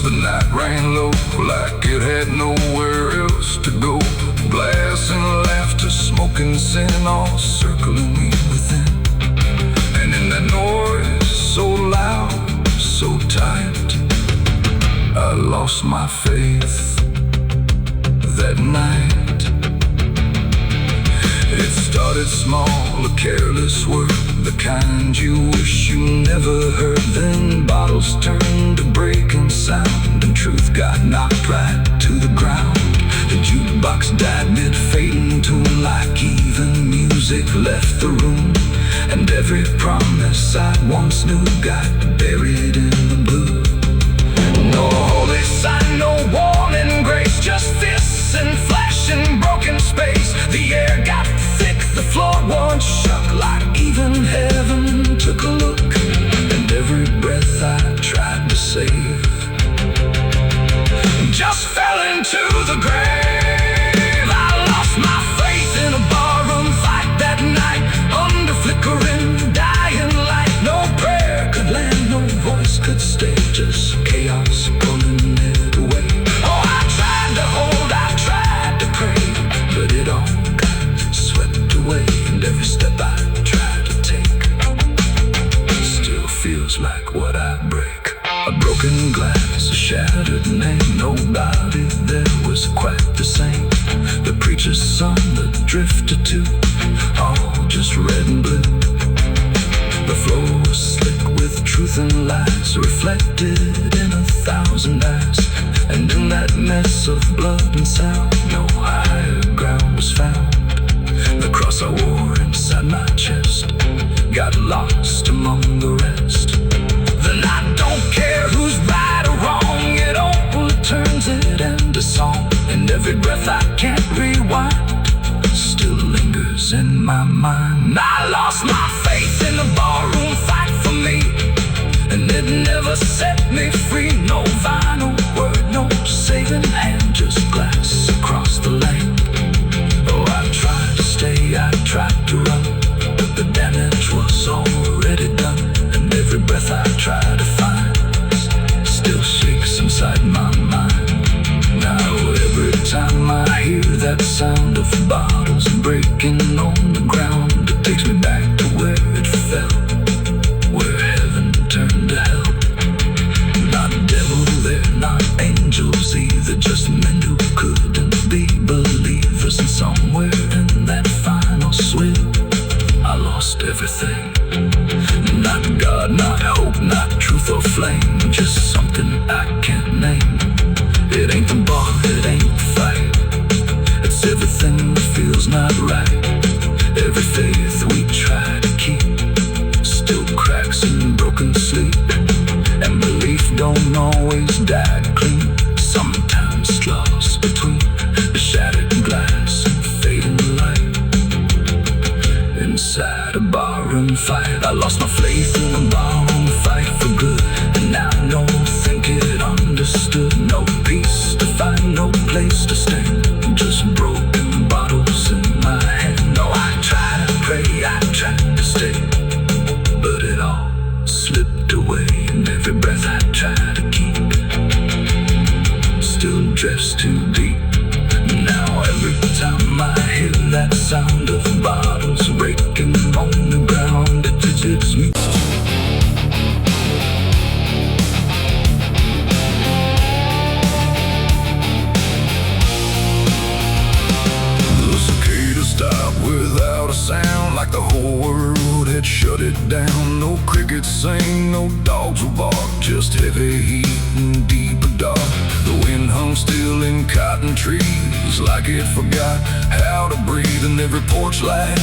The night ran low like it had nowhere else to go. Glass and laughter, smoke and sin, all circling me within. And in that noise so loud, so tight, I lost my faith that night. It started small, a careless word, the kind you wish you never heard. Then bottles turned to breaking sound, and truth got knocked right to the ground. The jukebox died mid-fading tune, like even music left the room. And every promise I once knew got buried in the blue. No holy sign, no warning grace, just fists and flash and broken space. The air got thick, the floor once shook, like even heaven took a look. And every breath I tried to save just fell into the grave. I lost my faith in a barroom fight that night, under flickering, dying light. No prayer could land, no voice could stay, just chaos pulling it away. Oh, I tried to hold, I tried to pray, but it all got swept away. And every step I tried to take still feels like what I break. A broken glass, a shattered name, nobody there was quite the same. The preacher's son, the drifter too, all just red and blue. The floor was slick with truth and lies, reflected in 1,000 eyes. And in that mess of blood and sound, no higher ground was found. The cross I wore inside my chest got lost among the rest. Then I don't care who's right or wrong, it only turns it into song. And every breath I can't rewind still lingers in my mind. I lost my faith in the barroom fight for me, and it never set me free. No final word, no saving hand, just glass across the lane. Oh, I tried to stay, I tried to run, but the damage was already done. And every breath I try to find still shakes inside my mind. Now every time I hear that sound of bottles breaking on the ground, it takes me back to where it fell, where heaven turned to hell. Not devil there, not angels either, just men who couldn't be believers. And somewhere in that final swim, I lost everything. Not God, not hope, not truth or flame, just something I can't name. It ain't the bar, it ain't the fight, it's everything that feels not right. Every faith we try to keep still cracks in broken sleep. And belief don't always die clean, sometimes it's lost between the shattered glass and fading light. Inside a barroom fight, I lost my faith in a barroom fight for good. And now no think it understood, no peace to find, no place to stand, just broken bottles in my hand. No, I tried to pray, I tried to stay, but it all slipped away. And every breath I tried to keep still drifts too deep. Now every time I hear that sound of bottles breaking on the ground, it hits me. The cicada stopped without a sound, like the whole world had shut it down. No crickets sing, no dogs will bark, just heavy heat and deeper dark. The wind hung still in cotton trees, days like it forgot how to breathe, and every porch light,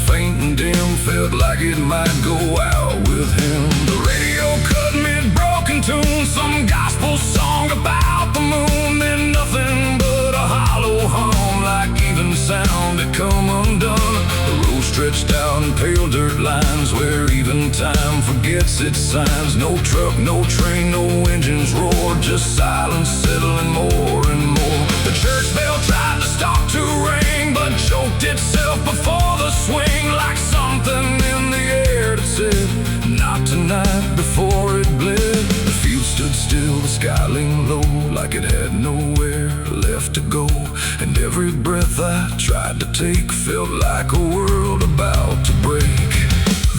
faint and dim, felt like it might go out with him. The radio cut mid-broken tune, some gospel song about the moon, then nothing but a hollow hum, like even sound had come undone. The road stretched out in pale dirt lines where even time forgets its signs. No truck, no train, no engines roar, just silence settling more and more. The church bell tried to stop to ring, but choked itself before the swing, like something in the air that said, not tonight, before it bled. The field stood still, the sky leaned low, like it had nowhere left to go. And every breath I tried to take felt like a world about to break.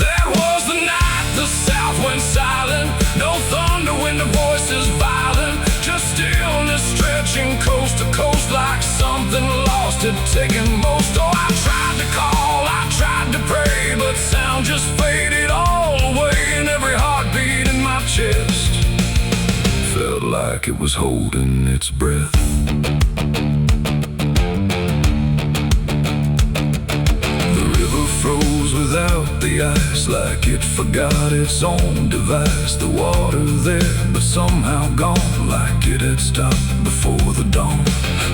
That was the night the south went silent. No thunder when the voices violent, just stillness stretching coast to coast, like something lost had taken most. Oh, I tried to call, I tried to pray, but sound just faded all away, and every heartbeat in my chest felt like it was holding its breath. Froze without the ice, like it forgot its own device. The water there, but somehow gone, like it had stopped before the dawn.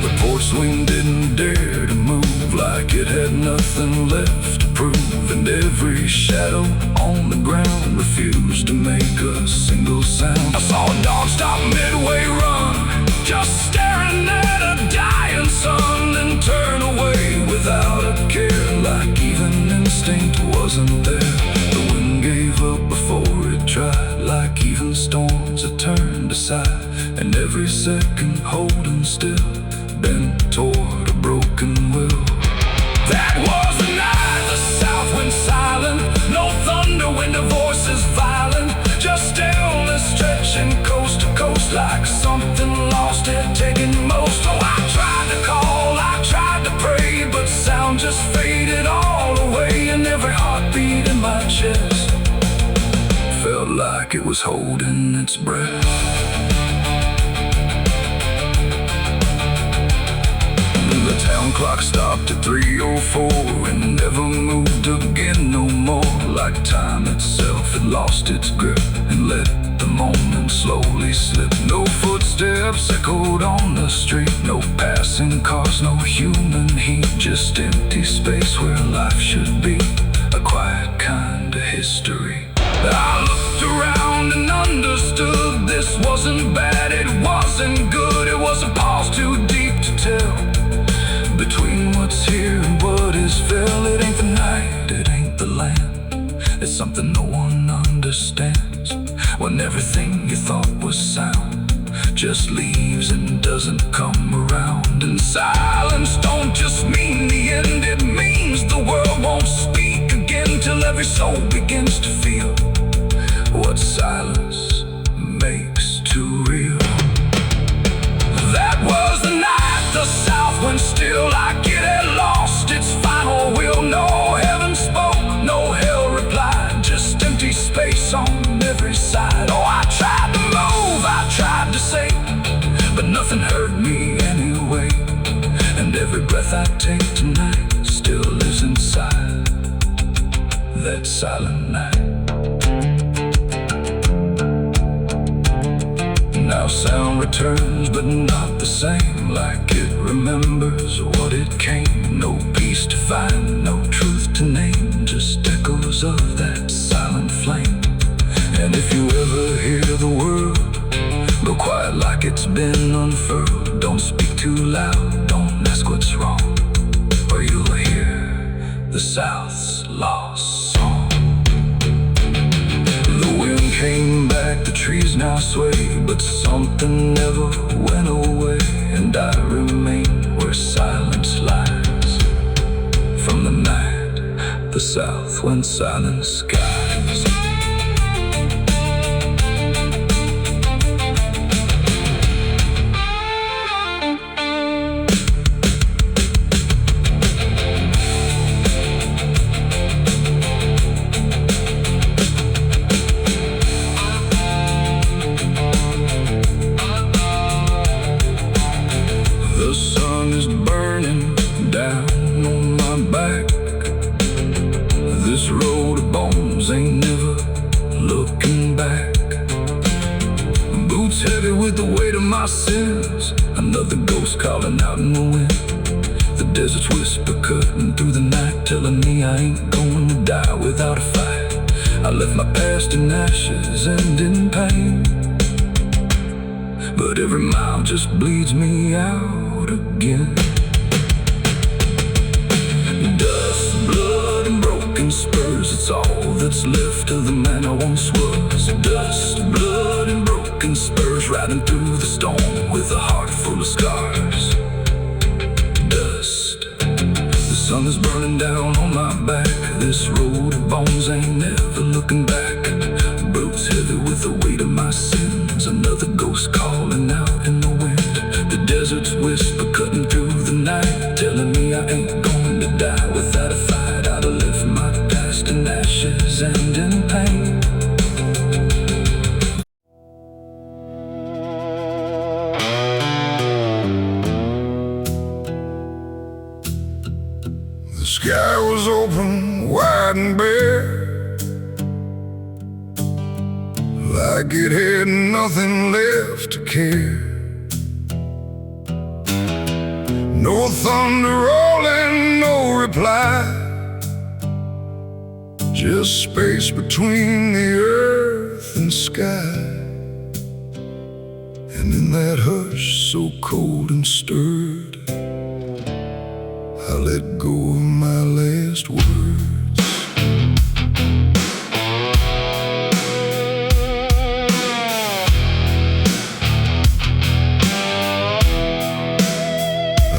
The porch swing didn't dare to move, like it had nothing left to prove. And every shadow on the ground refused to make a single sound. I saw a dog stop midway run, just staring at a dying sun, then turn away without a care, like even instinct wasn't there. The wind gave up before it tried, like even storms had turned aside. And every second holding still, bent toward a broken will. That was the night the south went silent. No thunder when the voice is violent, just stillness stretching coast to coast, like something lost had taken most. Oh, I tried to call, I tried to pray, but sound just faded all away, and every heartbeat in my chest felt like it was holding its breath. The town clock stopped at 3:04 and never moved again no more, like time itself had lost its grip and let the moment slowly slip. No footsteps echoed on the street, no passing cars, no human heat, just empty space where life should be, a quiet kind of history. I looked around and understood this wasn't bad, it wasn't good, it was a pause too deep to tell. Between what's here and what is fell, it ain't the night, it ain't the land. It's something no one understands, when everything you thought was sound just leaves and doesn't come around. And silence don't just mean the end, it means the world won't speak again, till every soul begins to feel what silence makes too real. That was the night the south went still, like it had lost its final will. No heaven spoke, no hell replied, just empty space on every side. Oh, I tried to move, I tried to say, but nothing heard me anyway. And every breath I take tonight still lives inside that silent night. Now sound returns, but not the same, like it remembers what it came. No peace to find, no truth to name, just echoes of that silent flame. And if you ever hear the word, go quiet like it's been unfurled. Don't speak too loud, don't ask what's wrong, or you'll hear the South's lost song. The wind came back, the trees now sway, but something never went away. And I remain where silence lies, from the night the South went silent skies. The sun is burning sins. Another ghost calling out in the wind. The desert's whisper cutting through the night, telling me I ain't going to die without a fight. I left my past in ashes and in pain, but every mile just bleeds me out again. Dust, blood, and broken spurs, it's all that's left of the man I once was. Dust, blood, and broken spurs, riding through the storm with a heart full of scars. Dust, the sun is burning down on my back. This road of bones ain't never looking back. Boots heavy with the weight of my sins. Another ghost calling out in the wind. The desert's whisper cutting through the night, telling me I ain't going to die without a fight. I'd have left my past in ashes and in pain. The sky was open, wide and bare, like it had nothing left to care. No thunder rolling, no reply, just space between the earth and sky. And in that hush so cold and stirred, I let go of my last words.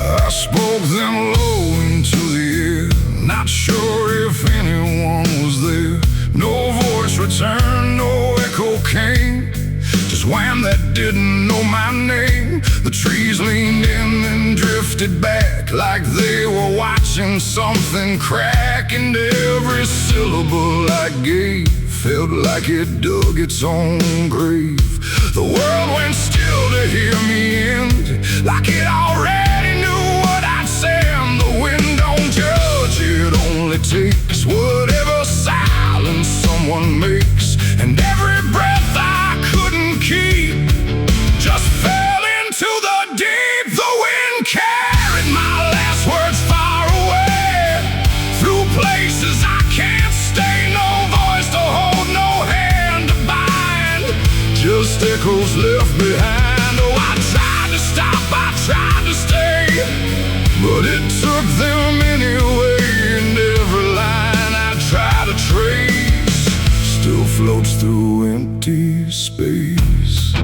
I spoke them low into the air, not sure if anyone was there. No voice returned, no echo came, just wham that didn't know my name. The trees leaned in and drifted back, like they were watching something crack. And every syllable I gave felt like it dug its own grave. The world went still to hear me end, like it already knew what I'd say. And the wind don't judge, it only takes whatever silence someone makes. And every breath I couldn't keep just fell into the deep. The wind carried my last words far away, through places I can't stay. No voice to hold, no hand to bind, just echoes left behind. Oh, I tried to stop, I tried to stay, but it took them anyway. And every line I try to trace still floats through empty space.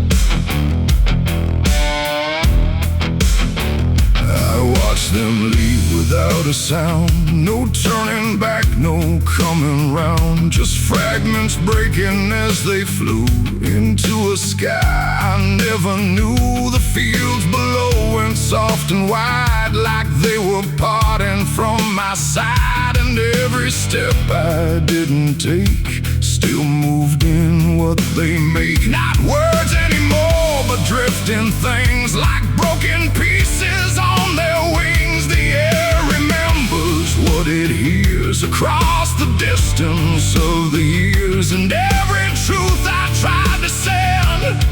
I watched them leave without a sound, no turning back, no coming round, just fragments breaking as they flew into a sky I never knew. The fields below went soft and wide, like they were parting from my side. And every step I didn't take still moved in what they make. Not words anymore, but drifting things, like broken pieces on their wings. The air remembers what it hears across the distance of the years. And every truth I tried to send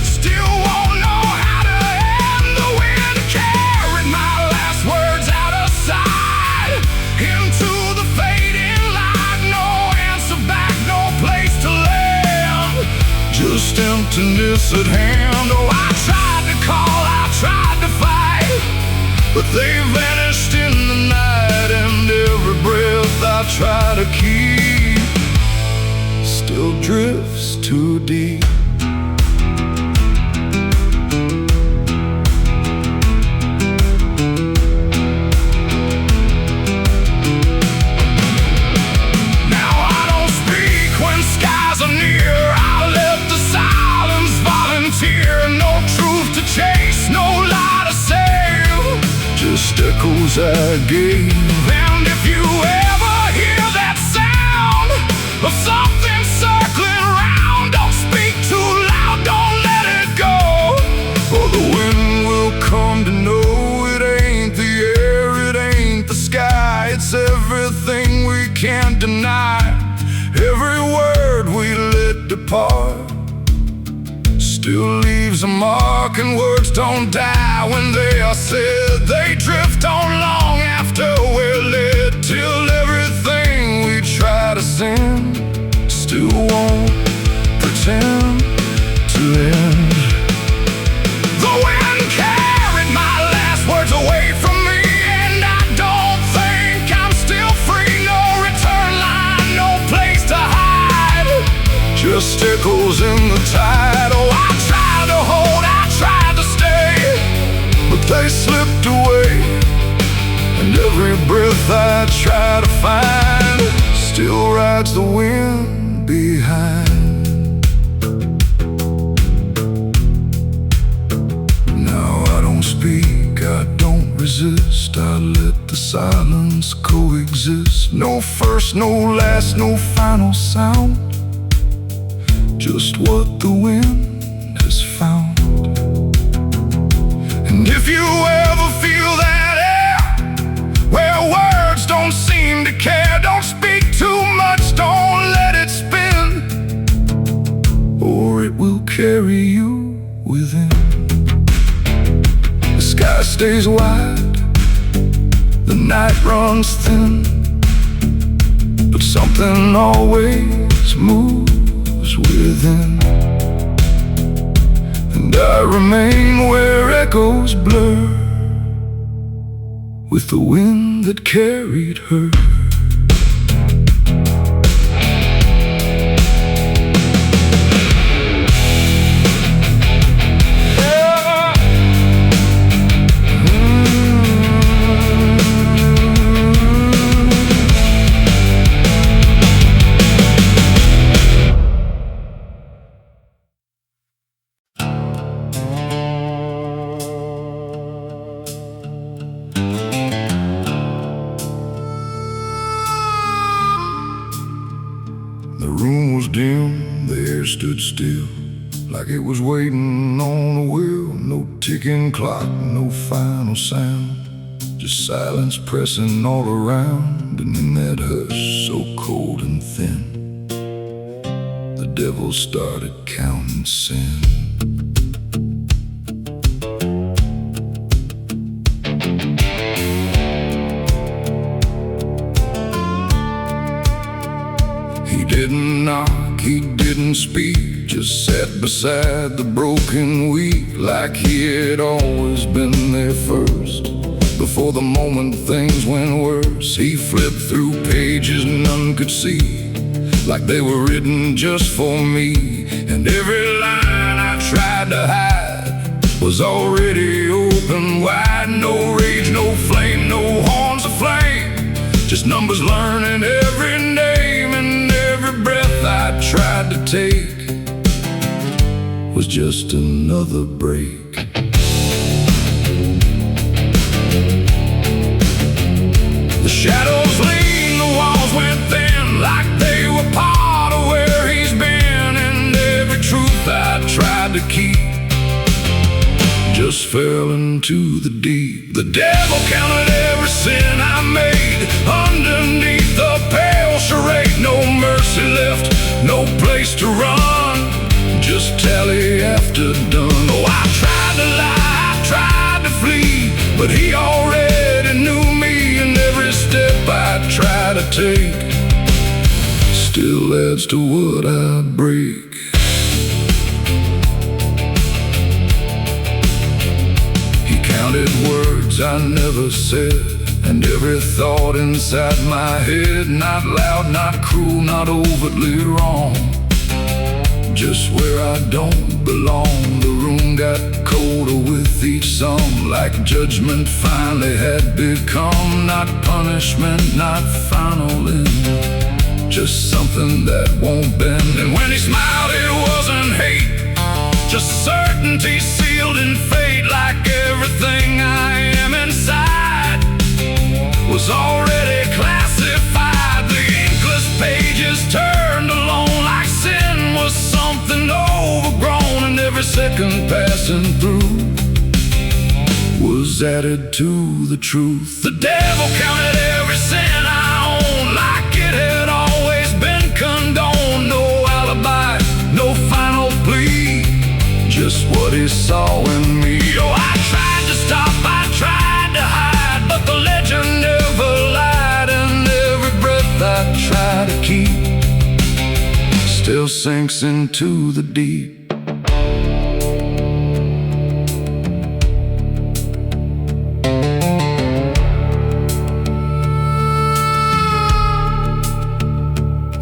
still won't know how to end. The wind carried my last words out of sight, into the fading light. No answer back, no place to land, just emptiness at hand. Oh, I tried to call, I tried to fight, but they vanished in the night. And every breath I try to keep still drifts too deep. Now I don't speak when skies are near, I let the silence volunteer. No truth to chase, no lie to save, just echoes I gave. And if you ever hear that sound of something circling around, don't speak too loud, don't let it go, or the wind will come to know it ain't the air, it ain't the sky, it's everything we can't deny. Every word we let depart still leaves a mark, and words don't die when they are said. They drift on long after we're led, till everything we try to send still won't pretend to end. The wind carried my last words away from me, and I don't think I'm still free. No return line, no place to hide, just echoes in the tide. Oh, I tried to hold, I tried to stay, but they slipped away. And every breath I try to find still rides the wind behind. Now I don't speak, I don't resist, I let the silence coexist. No first, no last, no final sound, just what the wind has found. And if you ever feel that air, where words don't seem to care, don't speak too much, don't let it spin, or it will carry you within. The sky stays wide, the night runs thin, but something always moves within. And I remain where echoes blur with the wind that carried her. The room was dim, the air stood still, like it was waiting on a wheel. No ticking clock, no final sound, just silence pressing all around. And in that hush so cold and thin, the devil started counting sin. He didn't knock, he didn't speak, just sat beside the broken wheat, like he had always been there first. Before the moment things went worse, he flipped through pages none could see, like they were written just for me. And every line I tried to hide was already open wide. No rage, no flame, no horns of flame, just numbers learning every name. And every breath I tried to take was just another break. The shadows leaned, the walls went thin, like they were part of where he's been. And every truth I tried to keep just fell into the deep. The devil counted every sin I made underneath the pale charade. No mercy left, no place to run, just tally after done. Oh, I tried to lie, I tried to flee, but he already knew me. And every step I try to take still adds to what I break. He counted words I never said, and every thought inside my head, not loud, not cruel, not overtly wrong, just where I don't belong. The room got colder with each song, like judgment finally had become not punishment, not final end, just something that won't bend. And when he smiled, it wasn't hate, just certainty sealed in fate. Like everything I am inside was already classified. The inkless pages turned alone, like sin was something overgrown. And every second passing through was added to the truth. The devil counted every sin I owned, like it had always been condoned. No alibi, no final plea, still sinks into the deep.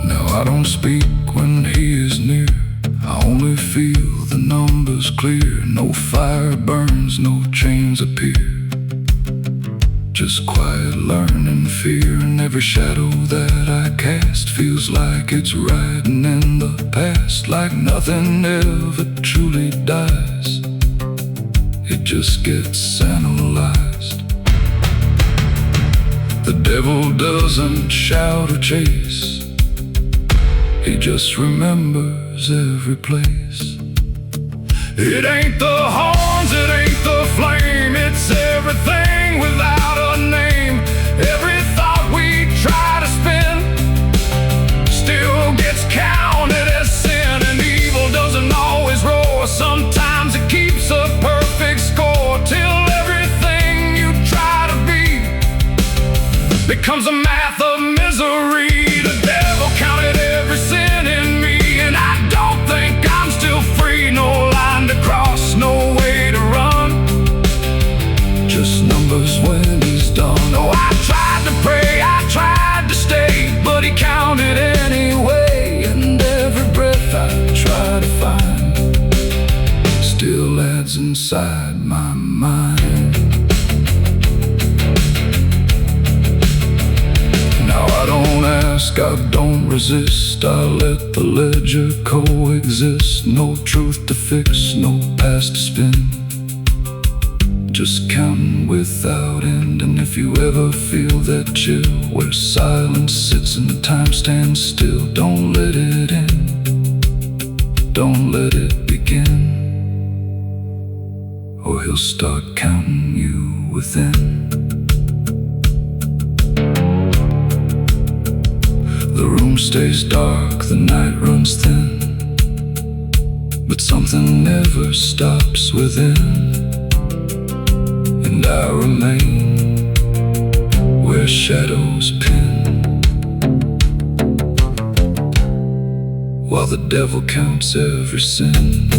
Now I don't speak when he is near, I only feel the numbers clear. No fire burns, no chains appear, just quiet learning fear. And every shadow that I cast feels like it's riding in the past, like nothing ever truly dies, it just gets analyzed. The devil doesn't shout or chase, he just remembers every place. It ain't the horns, it ain't the flame, it's everything without a name. Every thought we try to spin still gets counted as sin. And evil doesn't always roar, sometimes it keeps a perfect score, till everything you try to be becomes a math of misery. The devil counted every sin in me, and I don't think I'm still free. No line to cross, no way to run, just numbers when he's done. Oh, I tried to pray, I tried to stay, but he counted anyway. And every breath I try to find still adds inside my mind. Now I don't ask, I don't resist, I let the ledger coexist. No truth to fix, no past to spin, just counting without end. And if you ever feel that chill where silence sits and time stands still, don't let it in, don't let it begin, or he'll start counting you within. The room stays dark, the night runs thin, but something never stops within. And I remain where shadows pin, while the devil counts every sin.